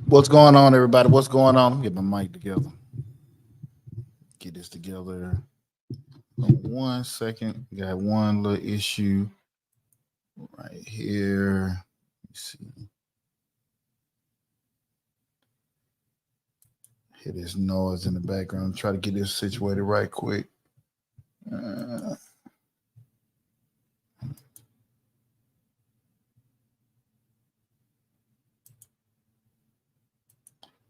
What's going on, everybody? What's going on? Let me get my mic together. Get this together. 1 second. We got one little issue right here. Let's see. Hear this noise in the background. Try to get this situated right quick.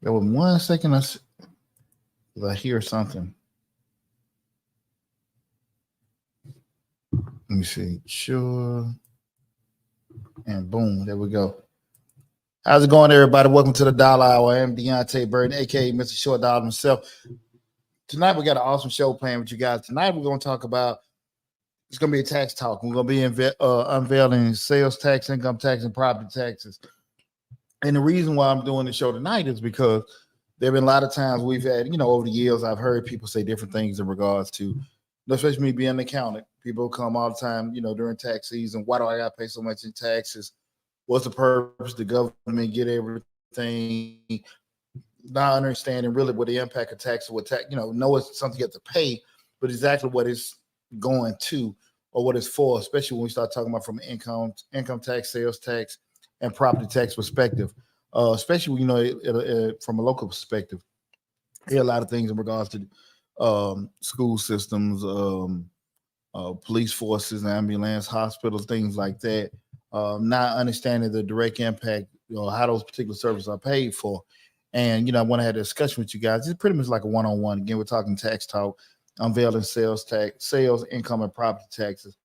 There was 1 second I hear something. Let me see. Sure. And boom, there we go. How's it going, everybody? Welcome to the Dollar Hour. I am Deonte Burden, a.k.a. Mr. Short Dollar himself. Tonight, we got an awesome show planned with you guys. Tonight, we're going to talk about, it's going to be a tax talk. We're going to be unveiling sales tax, income tax, and property taxes. And the reason why I'm doing the show tonight is because there have been a lot of times we've had, over the years, I've heard people say different things in regards to, especially me being an accountant. People come all the time, during tax season. Why do I got to pay so much in taxes? What's the purpose? The government get everything. Not understanding really what the impact of tax, know it's something you have to pay, but exactly what it's going to or what it's for, especially when we start talking about from income tax, sales tax, and property tax perspective, especially from a local perspective. hear a lot of things in regards to school systems, police forces, ambulance, hospitals, things like that. Not understanding the direct impact, how those particular services are paid for. And I want to have a discussion with you guys. It's pretty much like a one-on-one. Again, we're talking tax talk, unveiling sales tax, sales, income, and property taxes.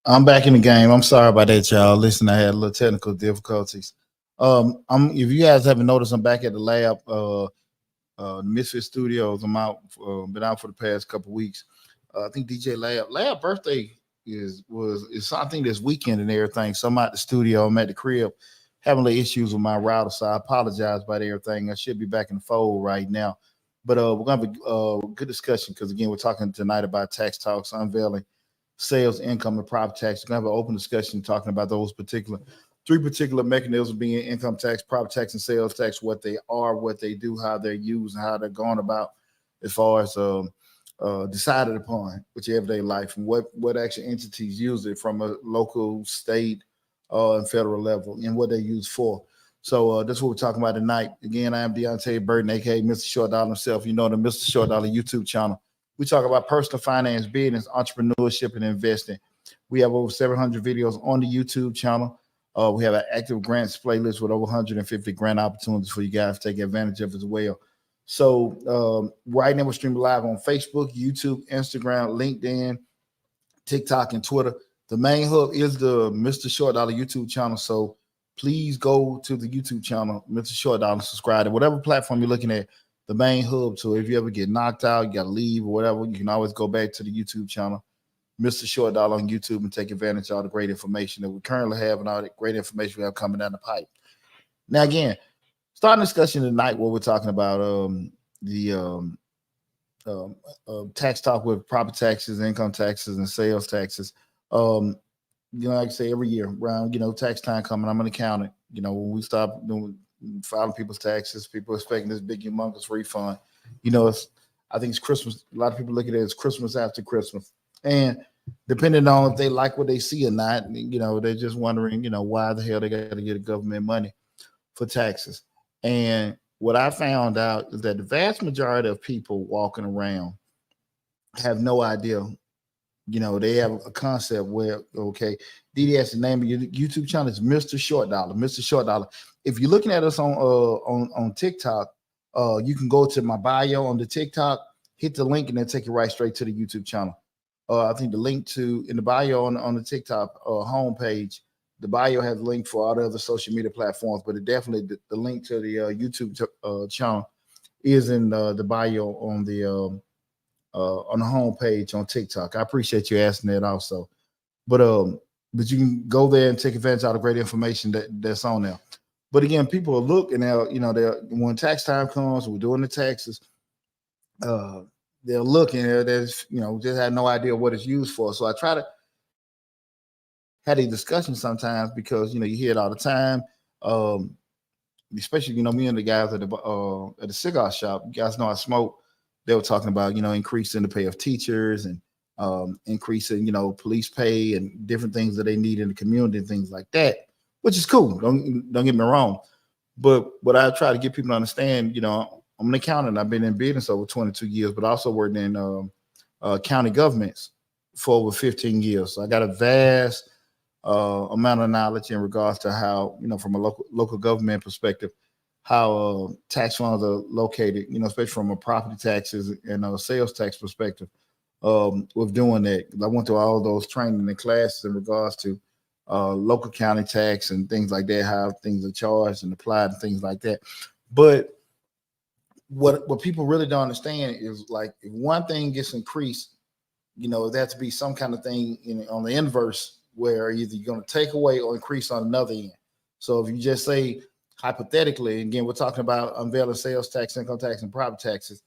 I'm back in the game. I'm sorry about that, y'all. Listen, I had a little technical difficulties. If you guys haven't noticed, I'm back at the lab. Misfit Studios. I'm out. Been out for the past couple weeks. I think DJ Lab birthday is I think this weekend and everything. So I'm at the studio. I'm at the crib, having a little issues with my router. So I apologize about everything. I should be back in the fold right now. But we're gonna have a good discussion because again we're talking tonight about tax talks, unveiling sales, income, and property tax. We're gonna have an open discussion talking about those three particular mechanisms being income tax, property tax, and sales tax, what they are, what they do, how they're used, and how they're going about as far as decided upon with your everyday life and what actual entities use it from a local, state, and federal level and what they use for. So that's what we're talking about tonight. Again, I am Deonte Burden, aka Mr. Short Dollar himself. You know the Mr. Short Dollar YouTube channel. We talk about personal finance, business, entrepreneurship, and investing. We have over 700 videos on the YouTube channel. We have an active grants playlist with over 150 grant opportunities for you guys to take advantage of as well. So right now we're streaming live on Facebook, YouTube, Instagram, LinkedIn, TikTok, and Twitter. The main hub is the Mr. Short Dollar YouTube channel. So please go to the YouTube channel, Mr. Short Dollar, subscribe to whatever platform you're looking at, the main hub. So if you ever get knocked out, you got to leave or whatever, you can always go back to the YouTube channel, Mr. Short Dollar on YouTube, and take advantage of all the great information that we currently have and all the great information we have coming down the pipe. Now, again, starting discussion tonight where we're talking about the tax talk with property taxes, income taxes, and sales taxes. Like I say, every year around, tax time coming, I'm an accountant. When we stop doing filing people's taxes, people expecting this big humongous refund. I think it's Christmas. A lot of people look at it as Christmas after Christmas. And depending on if they like what they see or not. They're just wondering, why the hell they got to get government money for taxes. And what I found out is that the vast majority of people walking around have no idea. They have a concept where, okay, DD, the name of your YouTube channel is Mr. Short Dollar. Mr. Short Dollar. If you're looking at us on TikTok, you can go to my bio on the TikTok, hit the link, and then take you right straight to the YouTube channel. I think the link in the bio on the TikTok homepage, the bio has a link for all the other social media platforms, but it definitely the link to the YouTube channel is in the bio on the homepage on TikTok. I appreciate you asking that also, but you can go there and take advantage of all the great information that's on there. But again, people are looking at, when tax time comes, we're doing the taxes. They're looking at this, just had no idea what it's used for. So I try to have a discussion sometimes because you hear it all the time. Especially me and the guys at the cigar shop. You guys know I smoke. They were talking about increasing the pay of teachers and increasing police pay and different things that they need in the community and things like that, which is cool. Don't get me wrong. But what I try to get people to understand, I'm an accountant. I've been in business over 22 years, but I also worked in county governments for over 15 years. So I got a vast amount of knowledge in regards to how, from a local government perspective, how tax funds are located, especially from a property taxes and sales tax perspective. With doing that, I went through all those training and classes in regards to local county tax and things like that, how things are charged and applied and things like that. But what people really don't understand is, like, if one thing gets increased, that to be some kind of thing on the inverse, where either you're going to take away or increase on another end. So if you just say, hypothetically, again, we're talking about unveiling sales tax, income tax, and property taxes.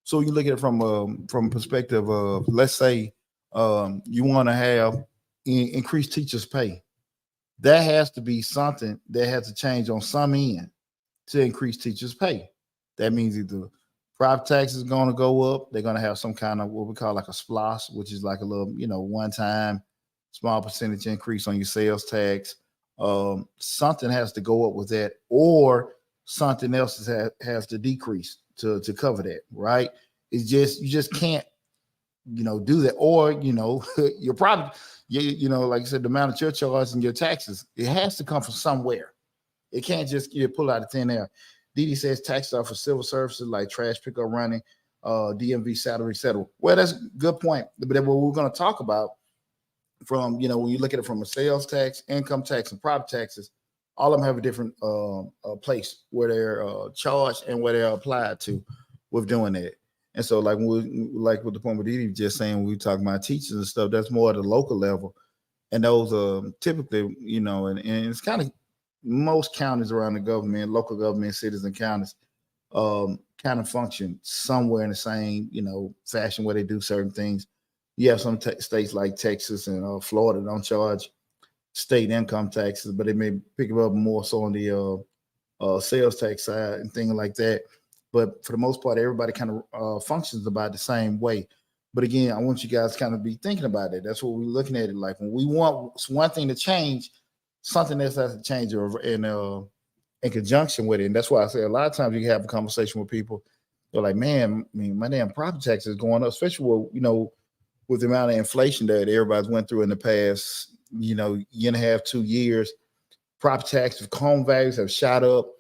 So you look at it from a perspective of, let's say you want to have increased teachers' pay. That has to be something that has to change on some end to increase teachers' pay. That means either property tax is going to go up. They're going to have some kind of what we call like a SPLOS, which is like a little, one-time small percentage increase on your sales tax. Something has to go up with that, or something else has to decrease to cover that, right? It's just, you just can't, do that. Or, your property, like I said, the amount of your charge and your taxes, it has to come from somewhere. It can't just pull out of thin air. Didi says taxes are for civil services like trash pickup, running, DMV salary, etc. Well, that's a good point. But then what we're going to talk about from, when you look at it from a sales tax, income tax, and property taxes, all of them have a different place where they're charged and where they're applied to with doing that. And so, like with the point with Didi just saying, we talking about teachers and stuff, that's more at the local level. And those typically, and it's kind of most counties around the government, local government, cities and counties, kind of function somewhere in the same, fashion where they do certain things. You have some states like Texas and Florida don't charge state income taxes, but they may pick it up more so on the sales tax side and things like that. But for the most part, everybody kind of functions about the same way. But again, I want you guys to kind of be thinking about it. That's what we're looking at it like. When we want one thing to change, something else has to change in conjunction with it. And that's why I say a lot of times you can have a conversation with people. They're like, man, my damn property tax is going up, especially with the amount of inflation that everybody's went through in the past, year and a half, 2 years. Property taxes, home values have shot up.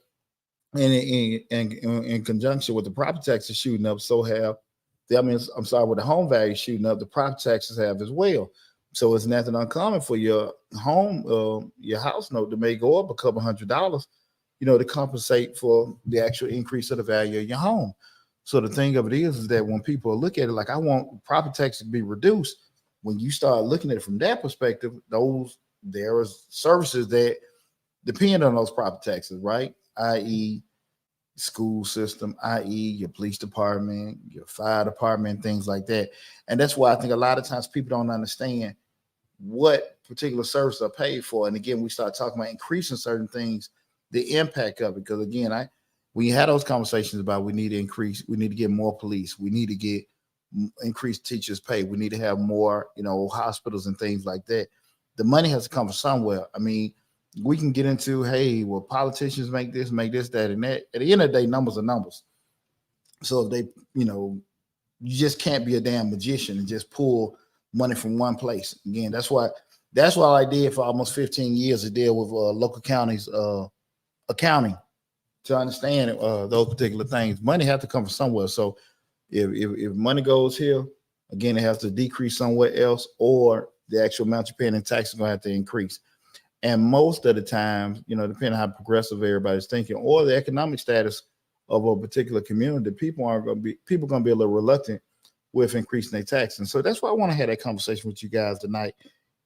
And in conjunction with the property taxes shooting up, with the home value shooting up, the property taxes have as well. So it's nothing uncommon for your home, your house note to may go up a couple $100, to compensate for the actual increase of the value of your home. So the thing of it is that when people look at it like, I want property taxes to be reduced, when you start looking at it from that perspective, there are services that depend on those property taxes, right? I.e., school system, i.e., your police department, your fire department, things like that. And that's why I think a lot of times people don't understand what particular services are paid for. And again, we start talking about increasing certain things, the impact of it. Because again, we had those conversations about we need to get more police, we need to get increase teachers' pay. We need to have more, hospitals and things like that. The money has to come from somewhere. I mean, we can get into, hey, well, politicians make this, that, and that. At the end of the day, numbers are numbers. So if they, you just can't be a damn magician and just pull money from one place. Again, that's what I did for almost 15 years to deal with local counties accounting to understand those particular things. Money has to come from somewhere. So if money goes here, again, it has to decrease somewhere else, or the actual amount you're paying in tax is going to have to increase. And most of the time, depending on how progressive everybody's thinking or the economic status of a particular community, people going to be a little reluctant with increasing their taxes. And so that's why I want to have that conversation with you guys tonight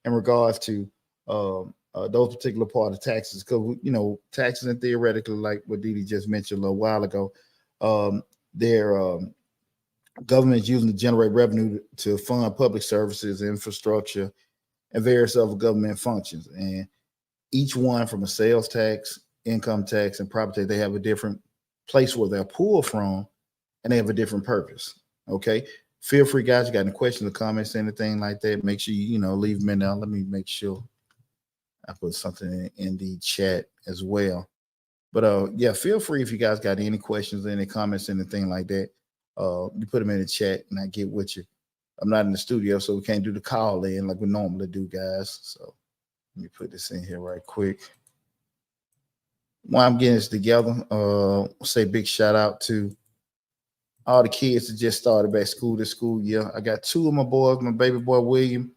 in regards to those particular part of taxes, because taxes and theoretically, like what Didi just mentioned a little while ago, their government is using to generate revenue to fund public services, infrastructure, and various other government functions. And each one, from a sales tax, income tax, and property tax, they have a different place where they're pulled from, and they have a different purpose. Okay. Feel free, guys. You got any questions or comments, anything like that? Make sure you leave them in there. Let me make sure I put something in the chat as well. But yeah, feel free if you guys got any questions, any comments, anything like that. You put them in the chat, and I get with you. I'm not in the studio, so we can't do the call in like we normally do, guys. So let me put this in here right quick. While I'm getting this together, say big shout out to all the kids that just started back school this school year. I got two of my boys. My baby boy William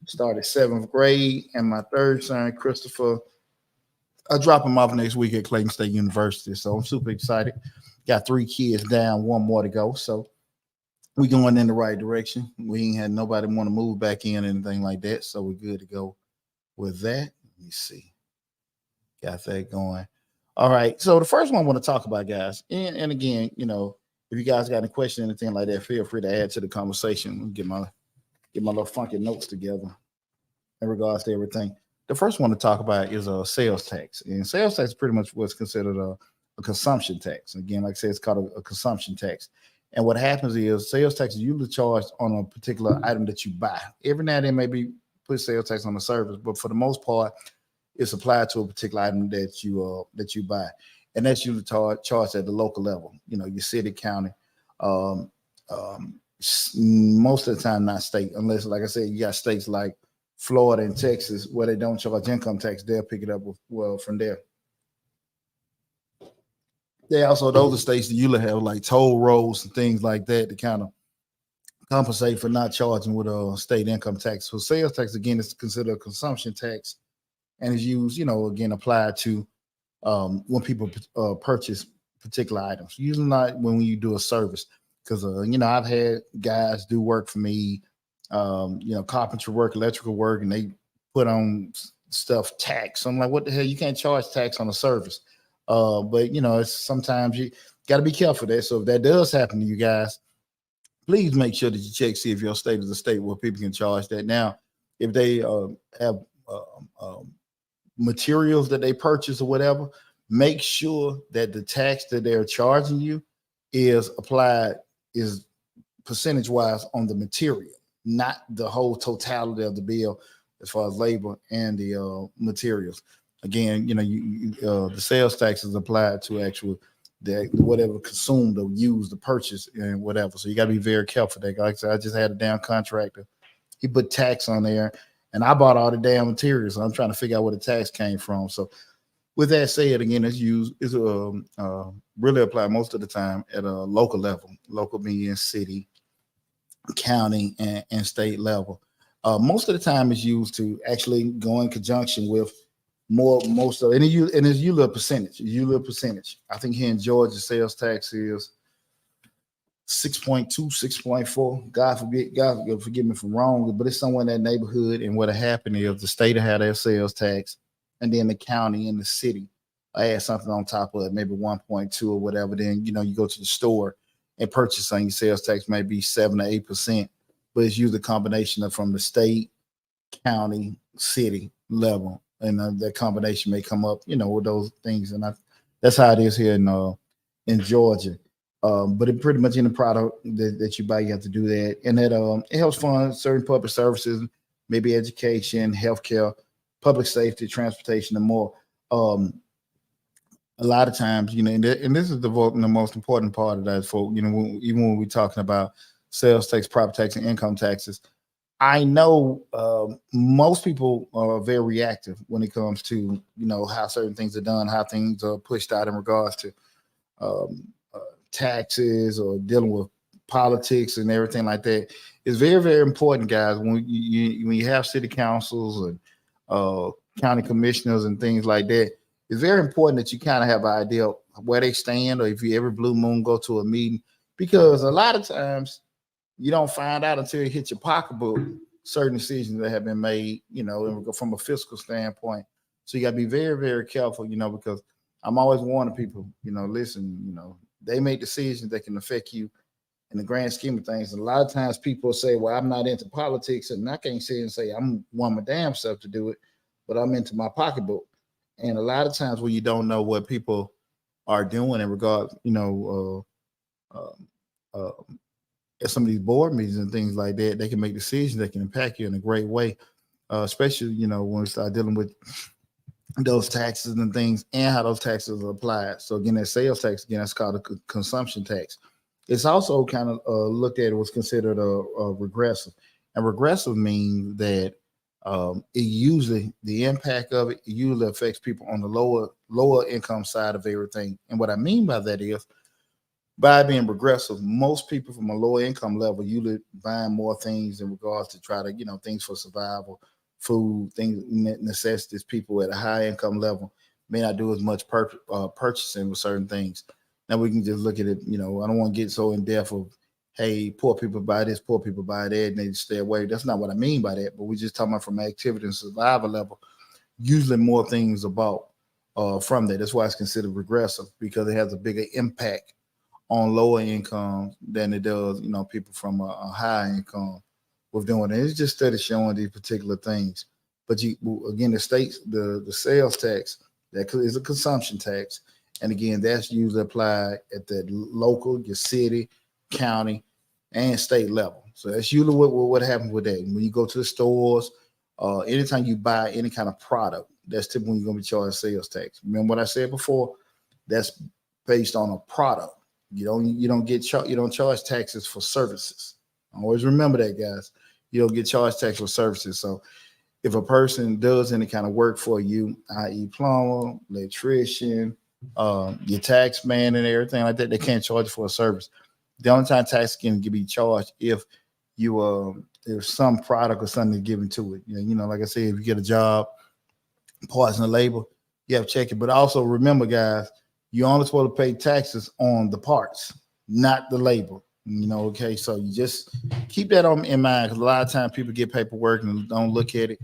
started 7th grade, and my third son Christopher, I drop him off next week at Clayton State University. So I'm super excited. Got 3 kids down, 1 more to go. So we going in the right direction. We ain't had nobody want to move back in or anything like that. So we're good to go with that. Let me see. Got that going. All right. So the first one I want to talk about, guys, and again, if you guys got any questions, anything like that, feel free to add to the conversation. Get my little funky notes together in regards to everything. The first one to talk about is a sales tax. And sales tax is pretty much what's considered a consumption tax. Again, like I said, it's called a consumption tax. And what happens is sales tax is usually charged on a particular item that you buy. Every now and then maybe put sales tax on the service, but for the most part, it's applied to a particular item that you buy. And that's usually charged at the local level, your city, county, most of the time not state, unless, like I said, you got states like Florida and Texas where they don't charge income tax. They'll pick it up from there. They also, those are states that usually have like toll roads and things like that to kind of compensate for not charging with a state income tax. So sales tax, again, is considered a consumption tax and is used, again, applied to when people purchase particular items. Usually not when you do a service, because I've had guys do work for me, carpentry work, electrical work, and they put on stuff tax. I'm like, what the hell? You can't charge tax on a service. But it's sometimes you got to be careful there. So if that does happen to you guys, please make sure that you check, see if your state is a state where people can charge that. Now, if they have materials that they purchase or whatever, make sure that the tax that they're charging you is applied, is percentage wise on the material, not the whole totality of the bill as far as labor and the materials. Again, the sales tax is applied to actual whatever consumed or used to purchase and whatever. So you got to be very careful there. Like I said, I just had a damn contractor. He put tax on there, and I bought all the damn materials. So I'm trying to figure out where the tax came from. So with that said, again, it's really applied most of the time at a local level, local meaning city, county, and state level. Most of the time it's used to actually go in conjunction with most of it, and it's usually a percentage. I think here in Georgia, sales tax is 6.2, 6.4. God forgive me if I'm wrong, but it's somewhere in that neighborhood. And what'll happen is the state will have their sales tax, and then the county and the city add something on top of it, maybe 1.2 or whatever. Then you go to the store and purchase on your sales tax may be 7 or 8%, but it's usually a combination of from the state, county, city level. And that combination may come up, with those things. And that's how it is here in Georgia. But it pretty much in the product that you buy, you have to do that, and that it helps fund certain public services, maybe education, healthcare, public safety, transportation, and more. Um, a lot of times, and this is the most important part of that, for even when we're talking about sales tax, property tax, and income taxes. I know most people are very reactive when it comes to how certain things are done, how things are pushed out in regards to um, uh, taxes or dealing with politics and everything like that. It's very, very important, guys. When you have city councils and uh, county commissioners and things like that, it's very important that you kind of have an idea of where they stand, or if you every blue moon go to a meeting, because a lot of times you don't find out until you hit your pocketbook certain decisions that have been made, from a fiscal standpoint. So you got to be very, very careful, because I'm always warning people, listen, they make decisions that can affect you in the grand scheme of things. And a lot of times people say, well, I'm not into politics, and I can't sit and say I'm one my damn self to do it, but I'm into my pocketbook. And a lot of times when you don't know what people are doing in regard, uh, uh, at some of these board meetings and things like that, they can make decisions that can impact you in a great way, especially, when we start dealing with those taxes and things and how those taxes are applied. So again, that sales tax, again, that's called a consumption tax. It's also kind of looked at, it was considered a regressive. And regressive means that the impact of it usually affects people on the lower income side of everything. And what I mean by that is, by being regressive, most people from a lower income level usually buying more things in regards to try to, things for survival, food, things, necessities. People at a high income level may not do as much purchasing with certain things. Now we can just look at it, I don't want to get so in depth of, hey, poor people buy this, poor people buy that, and they stay away. That's not what I mean by that, but we're just talking about from activity and survival level. Usually more things are bought from that. That's why it's considered regressive, because it has a bigger impact on lower income than it does, people from a high income with doing it. It's just studies showing these particular things. But again, the sales tax, that is a consumption tax. And again, that's usually applied at the local, your city, county, and state level. So that's usually what happens with that. When you go to the stores, anytime you buy any kind of product, that's typically you're going to be charged sales tax. Remember what I said before? That's based on a product. You don't charge taxes for services. Always remember that, guys. You don't get charged tax for services. So if a person does any kind of work for you, i.e. plumber, electrician, your tax man and everything like that, they can't charge you for a service. The only time tax can be charged if there's some product or something given to it. Like I said, if you get a job, parts and labor, you have to check it. But also remember, guys, you're only supposed to pay taxes on the parts, not the labor. Okay, so you just keep that in mind, because a lot of times people get paperwork and don't look at it.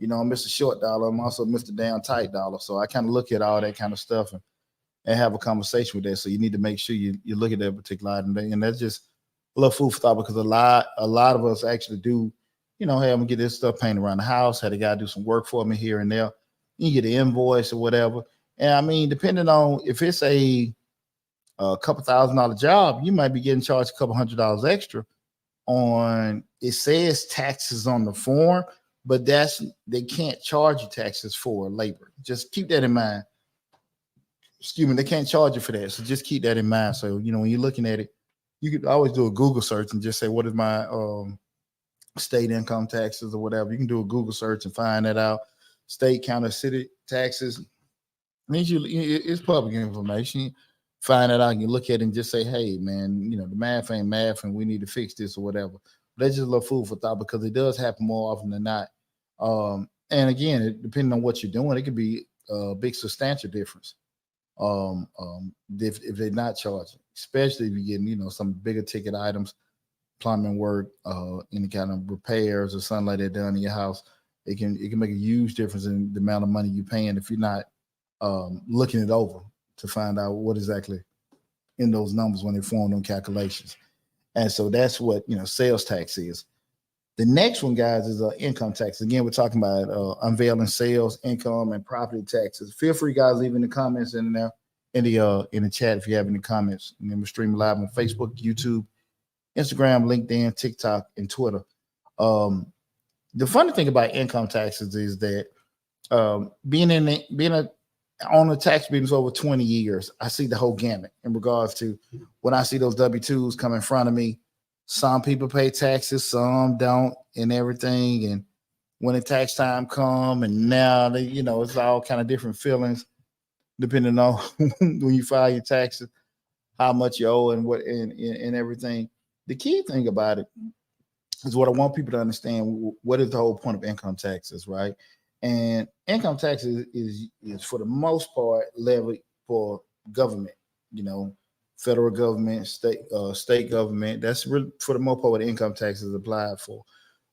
I'm Mr. Short Dollar. I'm also Mr. Damn Tight Dollar. So I kind of look at all that kind of stuff and have a conversation with that. So you need to make sure you look at that particular item. And that's just a little food for thought, because a lot of us actually do, have them get this stuff painted around the house, had a guy do some work for me here and there. You get an invoice or whatever. And I mean, depending on if it's a couple $1,000 job, you might be getting charged a couple $100 extra on, it says taxes on the form, but they can't charge you taxes for labor. Just keep that in mind. Excuse me, they can't charge you for that. So just keep that in mind. So, when you're looking at it, you could always do a Google search and just say, what is my state income taxes or whatever. You can do a Google search and find that out. State, county, city taxes. It's public information. Find that out and you look at it and just say, hey, man, the math ain't math and we need to fix this or whatever. That's just a little food for thought, because it does happen more often than not. And again, depending on what you're doing, it could be a big substantial difference. If they're not charging, especially if you're getting, some bigger ticket items, plumbing work, any kind of repairs or something like that done in your house, it can make a huge difference in the amount of money you're paying if you're not looking it over to find out what exactly in those numbers when they form them calculations. And so that's what sales tax is. The next one, guys, is income tax. Again, we're talking about unveiling sales, income, and property taxes. Feel free, guys, leave in the comments in in the chat if you have any comments. And then we're streaming live on Facebook, YouTube, Instagram, LinkedIn, TikTok, and Twitter. The funny thing about income taxes is that being on the tax business over 20 years, I see the whole gamut in regards to when I see those W-2s come in front of me. Some people pay taxes, some don't, and everything. And when the tax time come, and now they, it's all kind of different feelings depending on when you file your taxes, how much you owe, and what and everything. The key thing about it is what I want people to understand. What is the whole point of income taxes, right? And income taxes is for the most part levied for government, federal government, state government. That's really for the most part what income tax is applied for.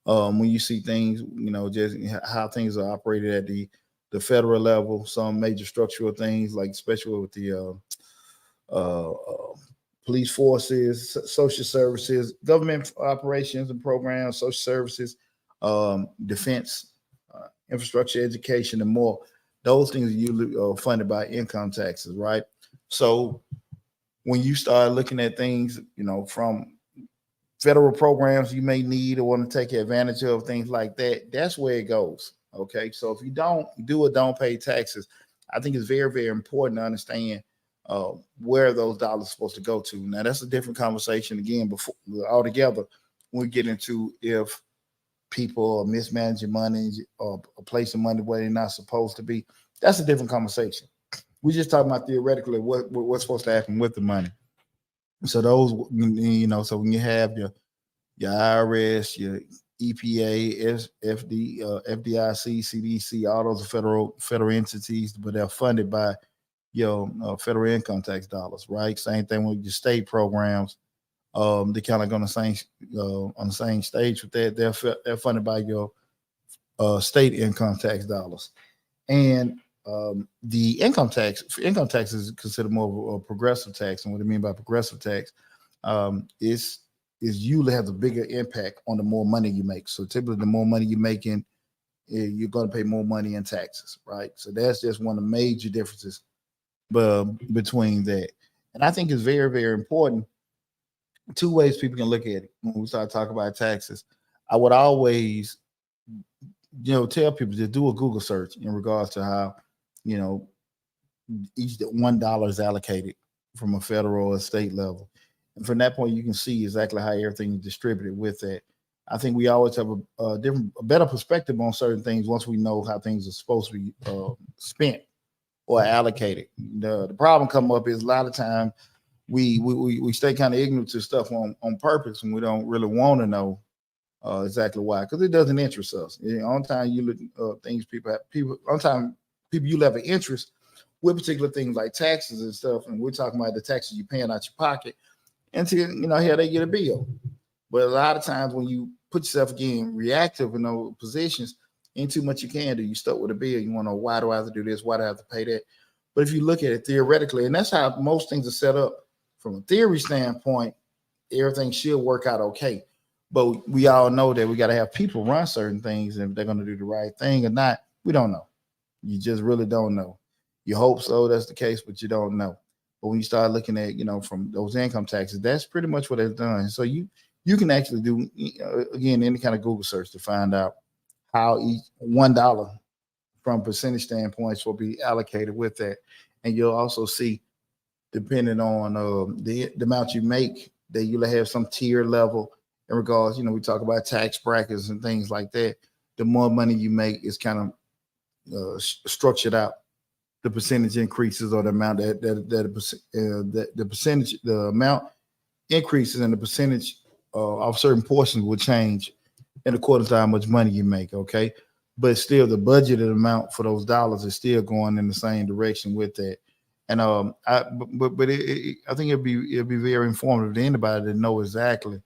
When you see things, just how things are operated at the federal level, some major structural things, like especially with the police forces, social services, government operations and programs, social services, defense, infrastructure, education, and more. Those things are usually funded by income taxes, right? So when you start looking at things, from federal programs you may need or want to take advantage of, things like that, that's where it goes. Okay. So if you don't do or don't pay taxes, I think it's very, very important to understand where those dollars are supposed to go to. Now, that's a different conversation again, before altogether, when we get into if people are mismanaging money or placing money where they're not supposed to be. That's a different conversation. We're just talking about theoretically what's supposed to happen with the money. So those, so when you have your IRS, your EPA, FDIC, CDC, all those are federal entities, but they're funded by your federal income tax dollars, right? Same thing with your state programs. They kind of on the same stage with that. They're funded by your state income tax dollars, and the income tax is considered more of a progressive tax. And what I mean by progressive tax is usually has a bigger impact on the more money you make. So typically, the more money you're making, you're going to pay more money in taxes, right? So that's just one of the major differences between that. And I think it's very, very important. Two ways people can look at it when we start talking about taxes. I would always, tell people to do a Google search in regards to how, each $1 is allocated from a federal or state level. And from that point, you can see exactly how everything is distributed with that. I think we always have a better perspective on certain things once we know how things are supposed to be spent or allocated. The problem come up is a lot of time we stay kind of ignorant to stuff on purpose, and we don't really want to know exactly why, because it doesn't interest us. On time you look things people on time people you have an interest with particular things like taxes and stuff, and we're talking about the taxes you're paying out your pocket until here they get a bill. But a lot of times when you put yourself again reactive in those positions, ain't too much you can do. You stuck with a bill. You want to know, why do I have to do this? Why do I have to pay that? But if you look at it theoretically, and that's how most things are set up from a theory standpoint, everything should work out okay. But we all know that we got to have people run certain things, and if they're going to do the right thing or not, we don't know. You just really don't know. You hope so, that's the case, but you don't know. But when you start looking at, from those income taxes, that's pretty much what they've done. So you can actually do, again, any kind of Google search to find out how each $1 from percentage standpoints will be allocated with that. And you'll also see, depending on the amount you make, that you'll have some tier level in regards, we talk about tax brackets and things like that. The more money you make is kind of structured out. The percentage increases, or the amount the percentage, the amount increases, and the percentage of certain portions will change in accordance to how much money you make. Okay, but still, the budgeted amount for those dollars is still going in the same direction with that. And I think it'd be very informative to anybody to know exactly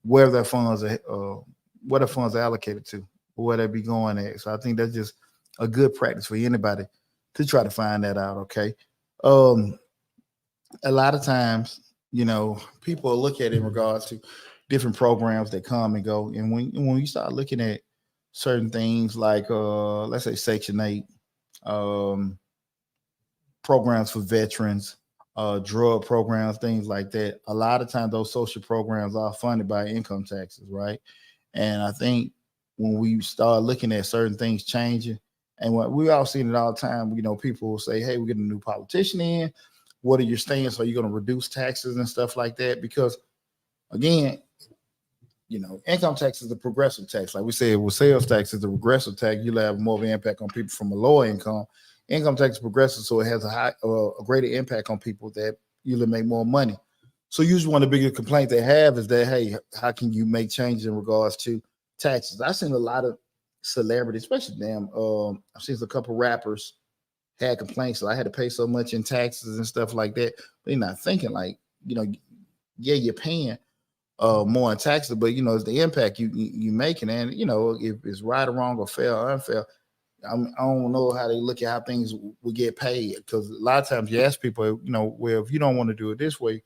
where their funds are, where the funds are allocated to, where they be going at. So I think that's just a good practice for anybody to try to find that out. Okay. A lot of times, people look at it in regards to different programs that come and go. And when you start looking at certain things like, let's say Section 8, programs for veterans, drug programs, things like that. A lot of times those social programs are funded by income taxes, right? And I think when we start looking at certain things changing, and what we all seen it all the time, people will say, "Hey, we're getting a new politician in. What are your stance? Are you going to reduce taxes and stuff like that?" Because again, income tax is a progressive tax. Like we said, with sales tax is a regressive tax. You'll have more of an impact on people from a lower income. Income tax is progressive, so it has a greater impact on people that usually make more money. So usually one of the biggest complaints they have is that, hey, how can you make changes in regards to taxes? I've seen a lot of celebrities, especially I've seen a couple rappers had complaints. So I had to pay so much in taxes and stuff like that. But you're not thinking like, yeah, you're paying more in taxes, but it's the impact you making. And if it's right or wrong or fair or unfair, I don't know how they look at how things will get paid, because a lot of times you ask people, well, if you don't want to do it this way,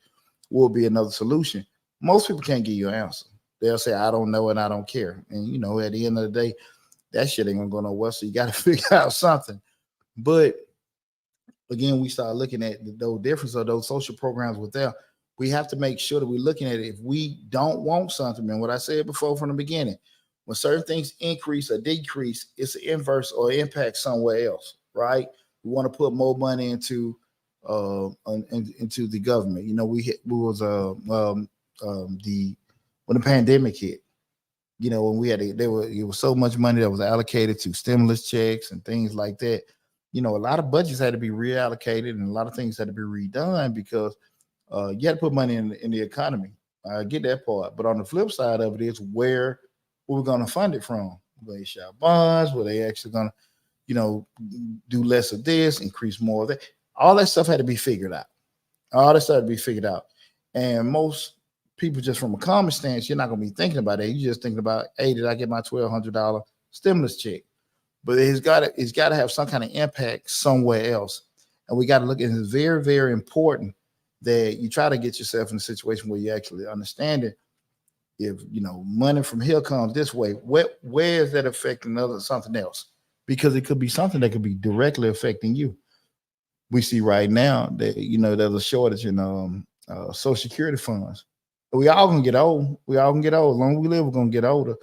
will be another solution. Most people can't give you an answer. They'll say, I don't know and I don't care. And at the end of the day, that shit ain't gonna go nowhere. So you got to figure out something. But again, we start looking at those differences of those social programs with them. We have to make sure that we're looking at it. If we don't want something, and what I said before from the beginning, when certain things increase or decrease, it's an inverse or impact somewhere else, right? We want to put more money into the government. When the pandemic hit, when we had it was so much money that was allocated to stimulus checks and things like that. A lot of budgets had to be reallocated and a lot of things had to be redone because you had to put money in the economy. I get that part, but on the flip side of it is where we're going to fund it from. Will they issue bonds? Were they actually going to, do less of this, increase more of that? All that stuff had to be figured out. And most people, just from a common stance, you're not going to be thinking about that. You're just thinking about, hey, did I get my $1,200 stimulus check? But it's got to have some kind of impact somewhere else. And we got to look at it. It's very, very important that you try to get yourself in a situation where you actually understand it. If money from here comes this way, where is that affecting something else? Because it could be something that could be directly affecting you. We see right now that there's a shortage in Social Security funds. We all gonna get old. As long as we live, we're gonna get older.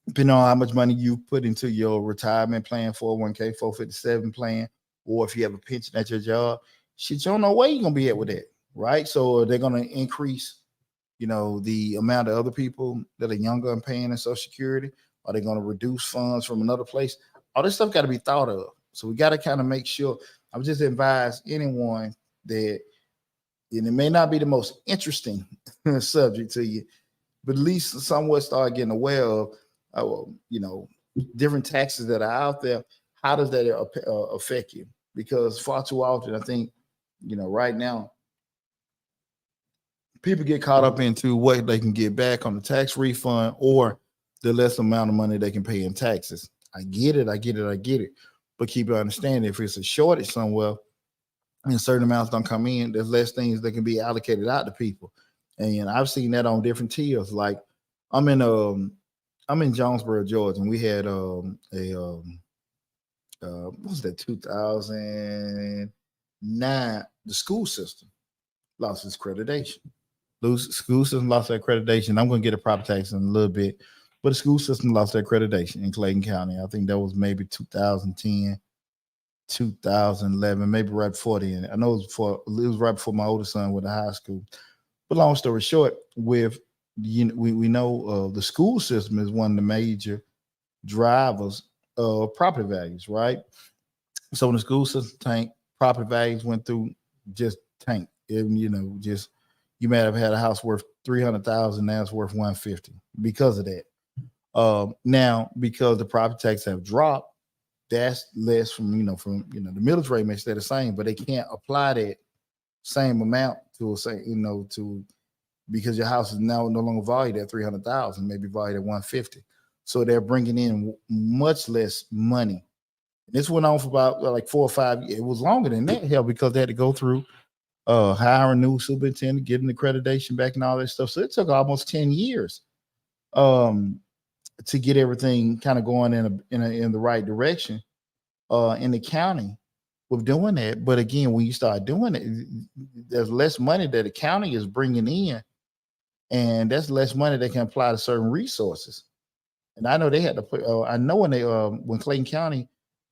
Depending on how much money you put into your retirement plan, 401k, 457 plan, or if you have a pension at your job, shit, you don't know where you're gonna be at with that, right? So they're gonna increase the amount of other people that are younger and paying in Social Security? Are they going to reduce funds from another place? All this stuff got to be thought of. So we got to kind of make sure. I would just advise anyone that, and it may not be the most interesting subject to you, but at least somewhat start getting aware of, different taxes that are out there. How does that affect you? Because far too often, I think, right now, people get caught up into what they can get back on the tax refund or the less amount of money they can pay in taxes. I get it. But keep understanding, if it's a shortage somewhere and certain amounts don't come in, there's less things that can be allocated out to people. And I've seen that on different tiers. Like I'm in Jonesboro, Georgia, and we had what was that, 2009, the school system lost its accreditation. School system lost their accreditation. I'm going to get a proper tax in a little bit, but the school system lost their accreditation in Clayton County. I think that was maybe 2010, 2011, maybe right before then. I know it was right before my oldest son went to high school. But long story short, we know the school system is one of the major drivers of property values, right? So when the school system tanked, property values went through, just tanked. Just you may have had a house worth $300,000, now it's worth $150 because of that. Now, because the property taxes have dropped, that's less from the millage rate may stay the same, but they can't apply that same amount to because your house is now no longer valued at $300,000, maybe valued at $150. So they're bringing in much less money. And this went on for about like 4 or 5 years. It was longer than that, hell, because they had to go through hiring new superintendent, getting accreditation back and all that stuff. So it took almost 10 years to get everything kind of going in the right direction in the county. with doing that. But again, when you start doing it, there's less money that the county is bringing in, and that's less money they can apply to certain resources. And I know they had to put. I know when Clayton County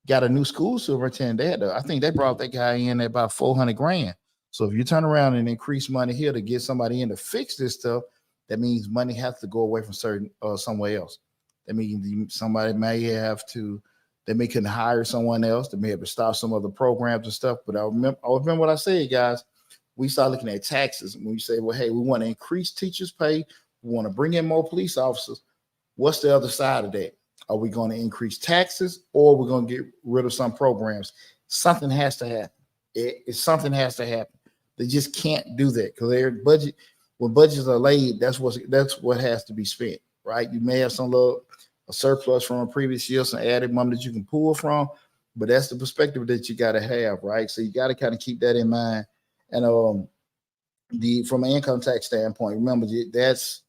got a new school superintendent, they had to. I think they brought that guy in at about 400 grand. So if you turn around and increase money here to get somebody in to fix this stuff, that means money has to go away from certain somewhere else. That means somebody may have to. They may couldn't hire someone else. They may have to stop some other programs and stuff. But I remember what I said, guys. We start looking at taxes. When you say, well, hey, we want to increase teachers' pay, we want to bring in more police officers. What's the other side of that? Are we going to increase taxes, or are we going to get rid of some programs? Something has to happen. Something has to happen. They just can't do that because their budget, when budgets are laid, that's what has to be spent, right? You may have a surplus from a previous year, some added money that you can pull from, but that's the perspective that you got to have, right? So you got to kind of keep that in mind. And from an income tax standpoint, remember that's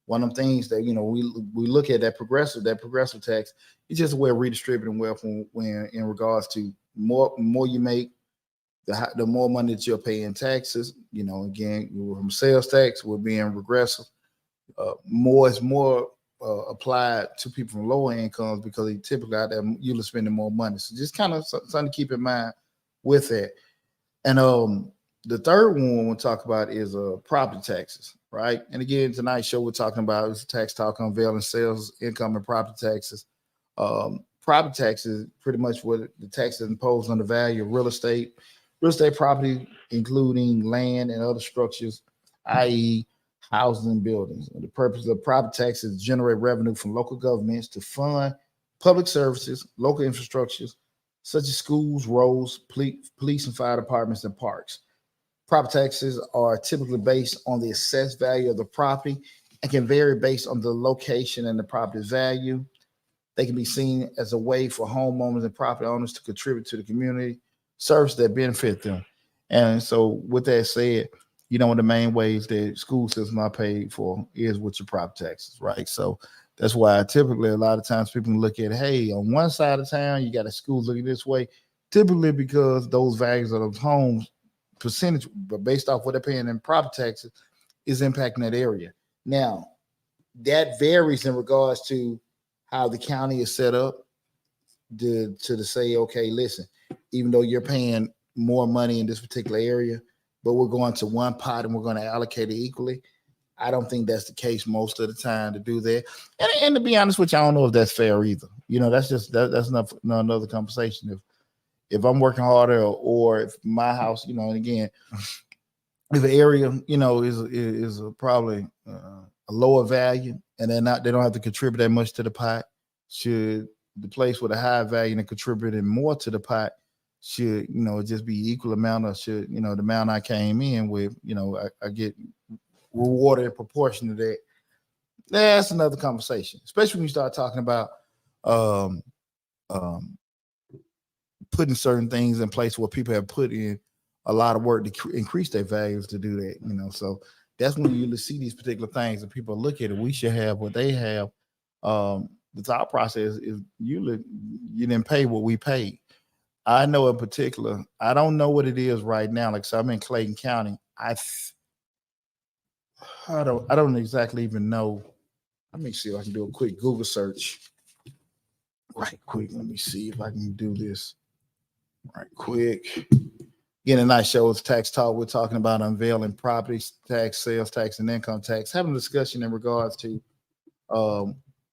one of them things that we look at that progressive tax. It's just a way of redistributing wealth when in regards to more you make, the more money that you're paying in taxes. Again, from sales tax, we're being regressive. More is more applied to people from lower incomes because they typically out there usually spending more money. So just kind of something to keep in mind with that. And the third one we'll talk about is property taxes, right? And again, tonight's show we're talking about is tax talk, unveiling sales, income, and property taxes. Property taxes pretty much what the taxes imposed on the value of real estate property, including land and other structures, i.e., houses and buildings. And the purpose of property taxes is to generate revenue from local governments to fund public services, local infrastructures, such as schools, roads, police and fire departments, and parks. Property taxes are typically based on the assessed value of the property and can vary based on the location and the property's value. They can be seen as a way for homeowners and property owners to contribute to the community services that benefit them. And so with that said, one of the main ways that school systems are paid for is with your property taxes, right? So that's why typically a lot of times people look at, hey, on one side of town, you got a school looking this way, typically because those values of those homes percentage, but based off what they're paying in property taxes, is impacting that area. Now, that varies in regards to how the county is set up to say, okay, listen, even though you're paying more money in this particular area, but we're going to one pot and we're going to allocate it equally. I don't think that's the case most of the time to do that. And to be honest with you, I don't know if that's fair either. That's just that's not another conversation. If I'm working harder or if my house, and again, if an area, is probably a lower value and they don't have to contribute that much to the pot, should the place with a high value and contributing more to the pot should, just be equal amount, or should, the amount I came in with, I get rewarded in proportion to that. That's another conversation, especially when you start talking about putting certain things in place where people have put in a lot of work to increase their values to do that, so that's when you see these particular things and people look at it. We should have what they have. The thought process is you didn't pay what we paid. I know in particular, I don't know what it is right now. Like, so I'm in Clayton County. I don't exactly even know. Let me see if I can do a quick Google search. Right quick. Let me see if I can do this right quick. Again, a nice show. It's Tax Talk. We're talking about unveiling property tax, sales tax, and income tax. Having a discussion in regards to